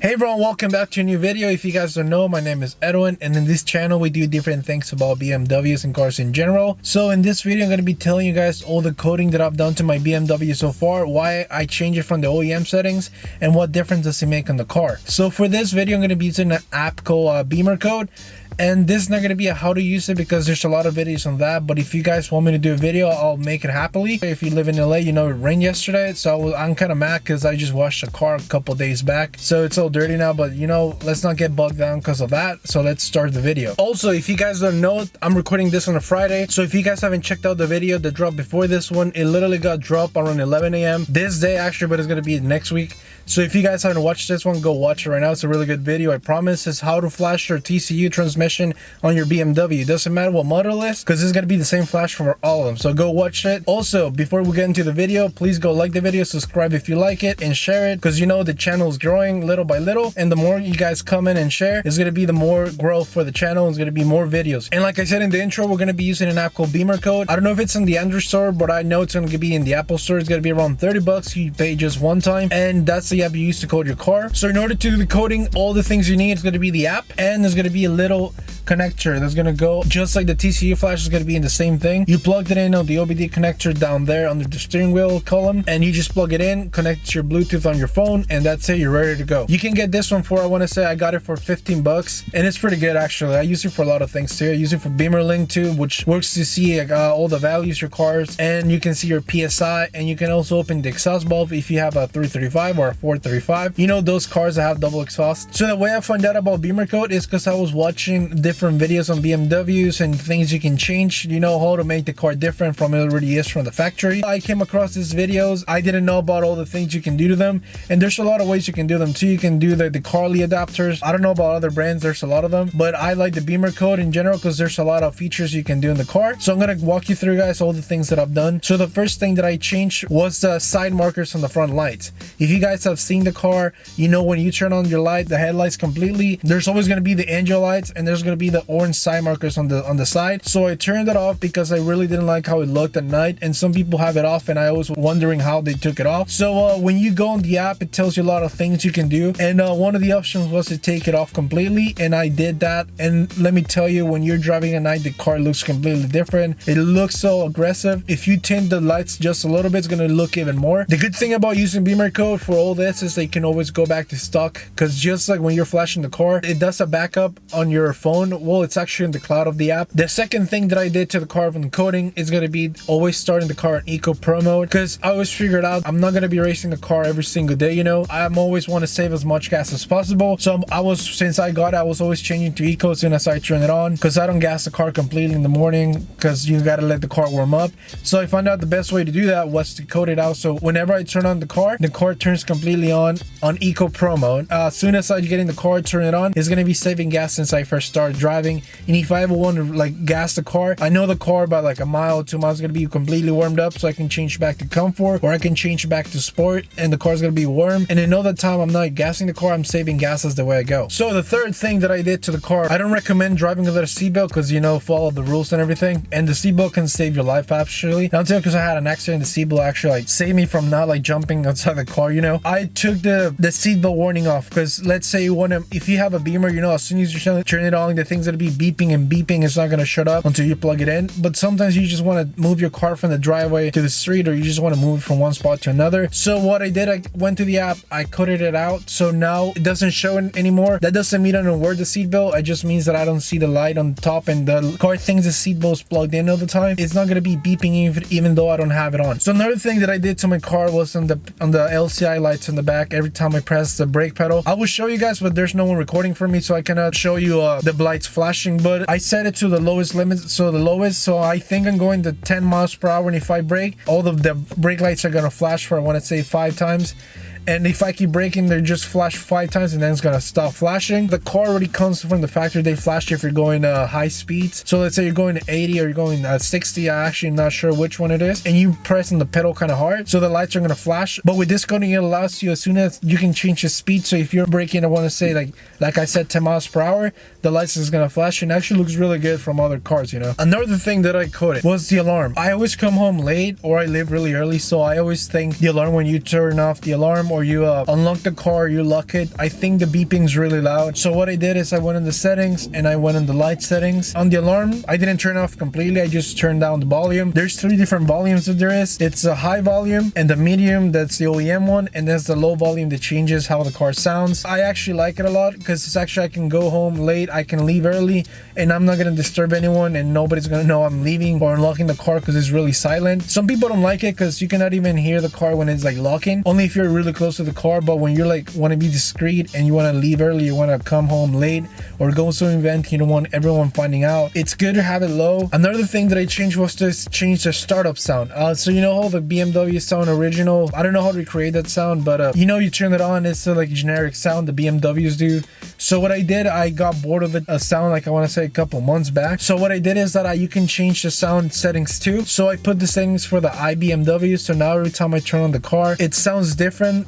Hey everyone, welcome back to a new video. If you guys don't know, my name is Edwin, and in this channel we do different things about BMWs and cars in general. So in this video I'm going to be telling you guys all the coding that I've done to my BMW so far, why I change it from the OEM settings, and what difference does it make on the car. So for this video I'm going to be using an app called Bimmercode. And this is not going to be a how to use it because there's a lot of videos on that, but if you guys want me to do a video, I'll make it happily. If you live in LA, you know it rained yesterday, so I'm kind of mad because I just washed the car a couple days back, so it's all dirty now. But you know, let's not get bogged down because of that, so let's start the video. Also, if you guys don't know, I'm recording this on a Friday, so if you guys haven't checked out the video that dropped before this one, it literally got dropped around 11 a.m. this day actually, but it's going to be next week. So if you guys haven't watched this one, go watch it right now. It's a really good video, I promise. It's how to flash your TCU transmission on your BMW. It doesn't matter what model it is, because it's going to be the same flash for all of them. So go watch it. Also, before we get into the video, please go like the video, subscribe if you like it, and share it, because you know the channel is growing little by little, and the more you guys come in and share, it's going to be the more growth for the channel. It's going to be more videos. And like I said in the intro, we're going to be using an app called Bimmercode. I don't know if it's in the Android store, but I know it's going to be in the Apple store. It's going to be around 30 bucks. You pay just one time, and that's the app you use to code your car. So in order to do the coding, all the things you need is going to be the app, and there's going to be a little connector that's going to go just like the TCU flash is going to be in the same thing. You plugged it in on the OBD connector down there under the steering wheel column, and you just plug it in, connect your Bluetooth on your phone, and that's it. You're ready to go. You can get this one for, I want to say I got it for 15 bucks, and it's pretty good actually. I use it for a lot of things too. I use it for Beamerlink too, which works to see all the values your cars, and you can see your PSI, and you can also open the exhaust valve if you have a 335 or a 435. You know those cars that have double exhaust. So the way I found out about Bimmercode is because I was watching different videos on BMWs and things you can change, you know, how to make the car different from it already is from the factory. I came across these videos. I didn't know about all the things you can do to them, and there's a lot of ways you can do them too. You can do the Carly adapters. I don't know about other brands, there's a lot of them, but I like the Bimmercode in general because there's a lot of features you can do in the car. So I'm going to walk you through, guys, all the things that I've done. So the first thing that I changed was the side markers on the front lights. If you guys have seen the car, you know when you turn on your light, the headlights completely, there's always going to be the angel lights, and there's going to be the orange side markers on the side. So I turned it off because I really didn't like how it looked at night, and some people have it off, and I was wondering how they took it off. So when you go on the app, it tells you a lot of things you can do, and one of the options was to take it off completely, and I did that. And let me tell you, when you're driving at night, the car looks completely different. It looks so aggressive. If you tint the lights just a little bit, it's going to look even more. The good thing about using Bimmercode for all this is they can always go back to stock, because just like when you're flashing the car, it does a backup on your phone. Well, it's actually in the cloud of the app. The second thing that I did to the car from the coding is going to be always starting the car in Eco Pro mode, because I always figured out I'm not going to be racing the car every single day, you know. I'm always want to save as much gas as possible, so since I got it, I was always changing to Eco as soon as I turn it on, because I don't gas the car completely in the morning, because you got to let the car warm up. So I found out the best way to do that was to code it out, so whenever I turn on the car turns completely on Eco Pro mode. As soon as I get in the car, turn it on, it's going to be saving gas since I first started driving. And if I ever want to like gas the car, I know the car by like a mile or 2 miles is going to be completely warmed up, so I can change back to comfort, or I can change back to sport, and the car's going to be warm. And another time I'm not gassing the car, I'm saving gas as the way I go. So the third thing that I did to the car, I don't recommend driving without a seatbelt, because you know, follow the rules and everything, and the seatbelt can save your life actually. Now I'm telling you, because I had an accident, the seatbelt actually like saved me from not like jumping outside the car, you know. I took the seatbelt warning off, because let's say you want to, if you have a Beamer, you know, as soon as you turn it on, the thing's going to be beeping and beeping. It's not going to shut up until you plug it in. But sometimes you just want to move your car from the driveway to the street, or you just want to move from one spot to another. So what I did, I went to the app, I coded it out, so now it doesn't show it anymore. That doesn't mean I don't wear the seatbelt, it just means that I don't see the light on top, and the car thinks the seatbelt is plugged in all the time. It's not going to be beeping even though I don't have it on. So another thing that I did to my car was on the LCI lights in the back. Every time I press the brake pedal, I will show you guys, but there's no one recording for me, so I cannot show you the lights flashing. But I set it to the lowest limit, so I think I'm going to 10 miles per hour, and if I brake, all the brake lights are going to flash for, I want to say, 5 times. And if I keep braking, they just flash 5 times, and then it's gonna stop flashing. The car already comes from the factory. They flash if you're going high speeds. So let's say you're going to 80 or you're going 60. I actually am not sure which one it is. And you press on the pedal kind of hard, so the lights are gonna flash. But with this coding, it allows you, as soon as you can change the speed. So if you're braking, I want to say like I said, 10 miles per hour, the lights is gonna flash, and actually looks really good from other cars, you know. Another thing that I coded was the alarm. I always come home late, or I live really early, so I always think the alarm, when you turn off the alarm or you unlock the car, you lock it, I think the beeping's really loud. So what I did is I went in the settings and I went in the light settings. On the alarm, I didn't turn off completely. I just turned down the volume. There's 3 different volumes that there is. It's a high volume and the medium, that's the OEM one, and there's the low volume that changes how the car sounds. I actually like it a lot because it's actually, I can go home late, I can leave early, and I'm not gonna disturb anyone and nobody's gonna know I'm leaving or unlocking the car because it's really silent. Some people don't like it because you cannot even hear the car when it's like locking, only if you're really close to the car. But when you're like want to be discreet and you want to leave early, you want to come home late or go to an event, you don't want everyone finding out, it's good to have it low. Another thing that I changed was to change the startup sound. So you know how the BMW sound original, I don't know how to recreate that sound, but you know, you turn it on, it's like a generic sound the BMWs do. So what I did, I got bored of it, a sound like I want to say a couple months back. So what I did is that you can change the sound settings too. So I put the settings for the iBMW, so now every time I turn on the car, it sounds different.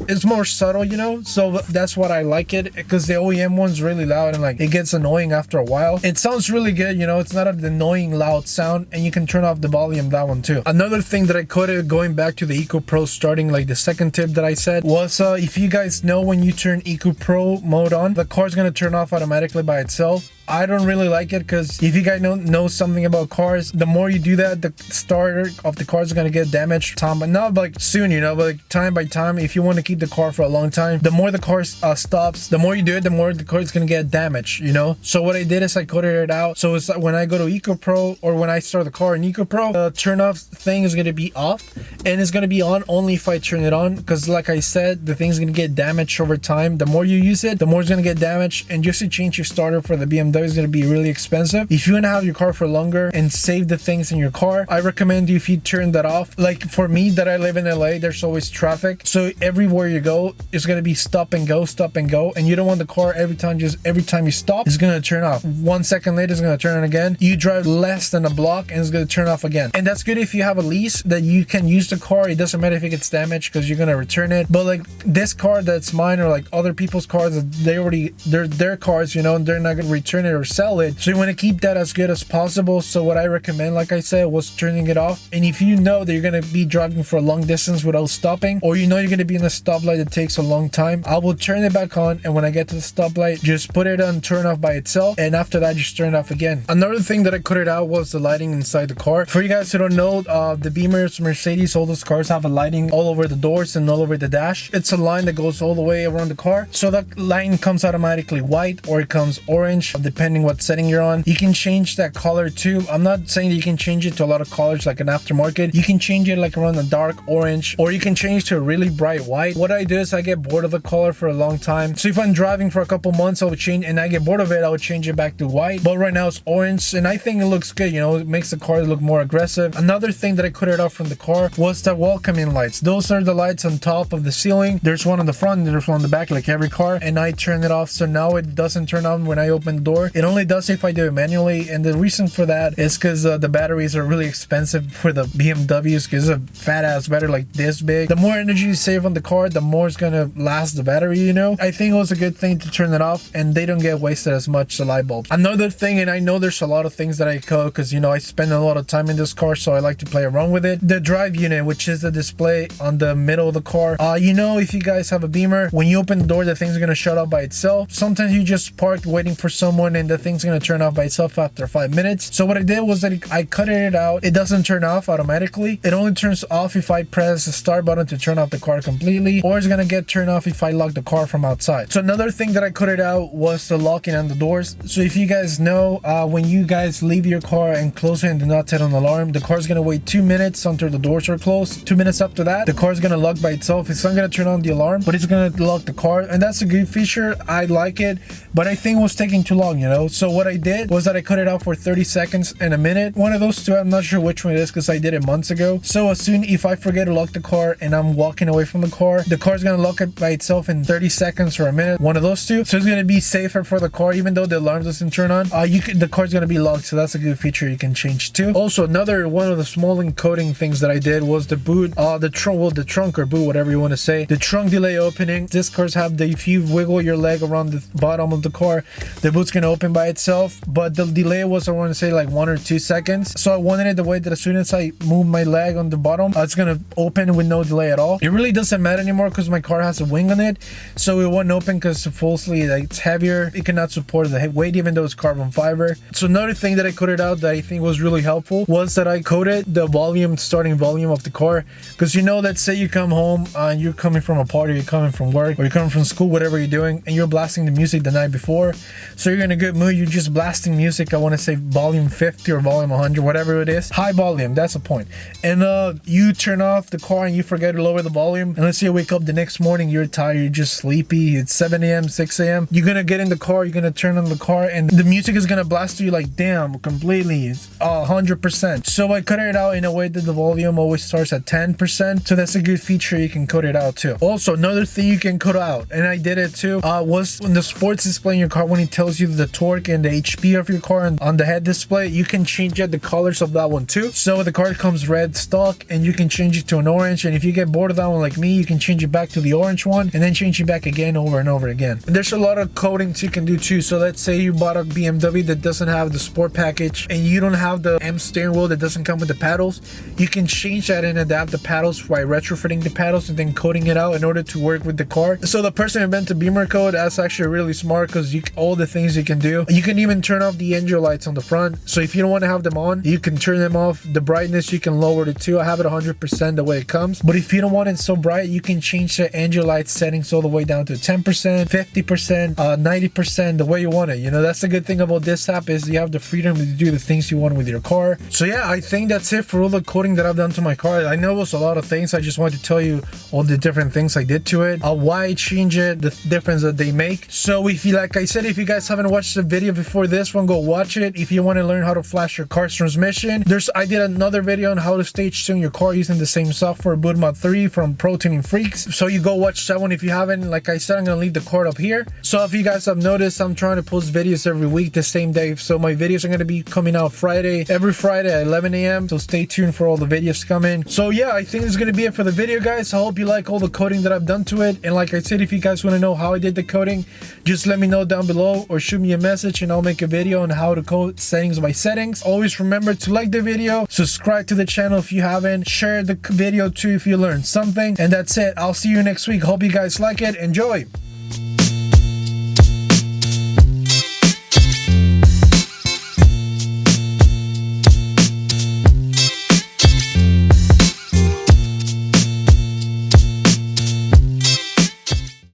It's more subtle, you know, so that's what I like it, because the OEM one's really loud and like it gets annoying after a while. It sounds really good, you know, it's not an annoying loud sound, and you can turn off the volume, that one too. Another thing that I could, going back to the Eco Pro, starting like the second tip that I said was, if you guys know, when you turn Eco Pro mode on, the car's gonna turn off automatically by itself. I don't really like it because if you guys know something about cars, the more you do that, the starter of the car is going to get damaged time, but not like soon, you know, but like time by time. If you want to keep the car for a long time, the more the car stops, the more you do it, the more the car is going to get damaged, you know. So what I did is I coded it out. So it's like when I go to Eco Pro or when I start the car in Eco Pro, the turn off thing is going to be off and it's going to be on only if I turn it on, because like I said, the thing's going to get damaged over time. The more you use it, the more it's going to get damaged, and just to change your starter for the BMW is going to be really expensive. If you want to have your car for longer and save the things in your car, I recommend you, if you turn that off. Like for me, that I live in LA, there's always traffic, so everywhere you go it's going to be stop and go, and you don't want the car every time you stop, it's going to turn off. 1 second later, it's going to turn on again. You drive less than a block and it's going to turn off again. And that's good if you have a lease that you can use the car. It doesn't matter if it gets damaged because you're going to return it. But like this car that's mine, or like other people's cars, they're their cars, you know, and they're not going to return it or sell it, so you want to keep that as good as possible. So what I recommend, like I said, was turning it off. And if you know that you're going to be driving for a long distance without stopping, or you know you're going to be in a stoplight that takes a long time, I will turn it back on, and when I get to the stoplight, just put it on turn off by itself, and after that just turn it off again. Another thing that I cut it out was the lighting inside the car. For you guys who don't know, the Beamers, Mercedes, all those cars have a lighting all over the doors and all over the dash. It's a line that goes all the way around the car, so that line comes automatically white or it comes orange depending what setting you're on. You can change that color too. I'm not saying that you can change it to a lot of colors like an aftermarket. You can change it like around a dark orange, or you can change to a really bright white. What I do is I get bored of the color for a long time, so if I'm driving for a couple months, I would change, and I get bored of it, I would change it back to white. But right now it's orange, and I think it looks good, you know, it makes the car look more aggressive. Another thing that I cut it off from the car was the welcoming lights. Those are the lights on top of the ceiling. There's one on the front, there's one on the back, like every car, and I turn it off, so now it doesn't turn on when I open the door. It only does if I do it manually, and the reason for that is because the batteries are really expensive for the BMWs, because it's a fat ass battery like this big. The more energy you save on the car, the more it's gonna last the battery, you know. I think it was a good thing to turn it off, and they don't get wasted as much, the light bulbs. Another thing, and I know there's a lot of things that I code because, you know, I spend a lot of time in this car, so I like to play around with it. The drive unit, which is the display on the middle of the car. You know, if you guys have a Beamer, when you open the door, the thing's gonna shut off by itself. Sometimes you just parked waiting for someone and the thing's gonna turn off by itself after 5 minutes. So what I did was that I cut it out. It doesn't turn off automatically. It only turns off if I press the start button to turn off the car completely, or it's gonna get turned off if I lock the car from outside. So another thing that I cut it out was the locking on the doors. So if you guys know, when you guys leave your car and close it and do not set an alarm, the car's gonna wait 2 minutes until the doors are closed. 2 minutes after that, the car's gonna lock by itself. It's not gonna turn on the alarm, but it's gonna lock the car, and that's a good feature. I like it, but I think it was taking too long, you know. So what I did was that I cut it out for 30 seconds and a minute. One of those two, I'm not sure which one it is because I did it months ago. So as soon if I forget to lock the car and I'm walking away from the car's gonna lock it by itself in 30 seconds or a minute. One of those two. So it's gonna be safer for the car, even though the alarm doesn't turn on. The car's gonna be locked, so that's a good feature you can change too. Also, another one of the small encoding things that I did was the boot, the trunk or boot, whatever you want to say. The trunk delay opening. This cars have if you wiggle your leg around the bottom of the car, the boot's gonna open by itself, but the delay was, I want to say, like 1 or 2 seconds. So I wanted it the way that as soon as I move my leg on the bottom, it's gonna open with no delay at all. It really doesn't matter anymore because my car has a wing on it, so it won't open because supposedly like it's heavier. It cannot support the weight even though it's carbon fiber. So another thing that I coated out that I think was really helpful was that I coated the volume, starting volume of the car, because you know, let's say you come home and you're coming from a party, you're coming from work, or you're coming from school, whatever you're doing, and you're blasting the music the night before, so you're in a good mood, you're just blasting music, I want to say volume 50 or volume 100, whatever it is, high volume, that's the point. And you turn off the car and you forget to lower the volume, and let's say you wake up the next morning, you're tired, you're just sleepy, it's 7 a.m 6 a.m, you're gonna get in the car, you're gonna turn on the car, and the music is gonna blast you like damn, completely, 100%. So I cut it out in a way that the volume always starts at 10%, so that's a good feature. You can cut it out too. Also, another thing you can cut out, and I did it too, was when the sports display in your car, when it tells you the torque and the HP of your car and on the head display, you can change the colors of that one too. So the car comes red stock, and you can change it to an orange, and if you get bored of that one like me, you can change it back to the orange one, and then change it back again over and over again. There's a lot of coatings you can do too. So let's say you bought a BMW that doesn't have the sport package, and you don't have the M steering wheel that doesn't come with the paddles, you can change that and adapt the paddles by retrofitting the paddles and then coating it out in order to work with the car. So the person who invented Bimmercode, that's actually really smart, because all the things you can do, you can even turn off the engine lights on the front. So if you don't want to have them on, you can turn them off. The brightness, you can lower it too. I have it 100% the way it comes, but if you don't want it so bright, you can change the engine light settings all the way down to 10%, 50%, 90%, the way you want it. You know, that's the good thing about this app, is you have the freedom to do the things you want with your car. So yeah, I think that's it for all the coating that I've done to my car. I know it was a lot of things. I just wanted to tell you all the different things I did to it, why I changed it, the difference that they make. So if you, like I said, if you guys haven't watched the video before this one, go watch it. If you want to learn how to flash your car's transmission, I did another video on how to stage tune your car using the same software, Bmw 3 from Pro Tuning Freaks. So you go watch that one if you haven't. Like I said, I'm gonna leave the card up here. So if you guys have noticed, I'm trying to post videos every week the same day. So my videos are going to be coming out every Friday at 11 a.m. So stay tuned for all the videos coming. So yeah, I think this is going to be it for the video, guys. I hope you like all the coding that I've done to it. And like I said, if you guys want to know how I did the coding, just let me know down below or shoot me a message and I'll make a video on how to code settings by settings. Always remember to like the video, subscribe to the channel if you haven't, share the video too if you learned something. And that's it. I'll see you next week. Hope you guys like it. Enjoy.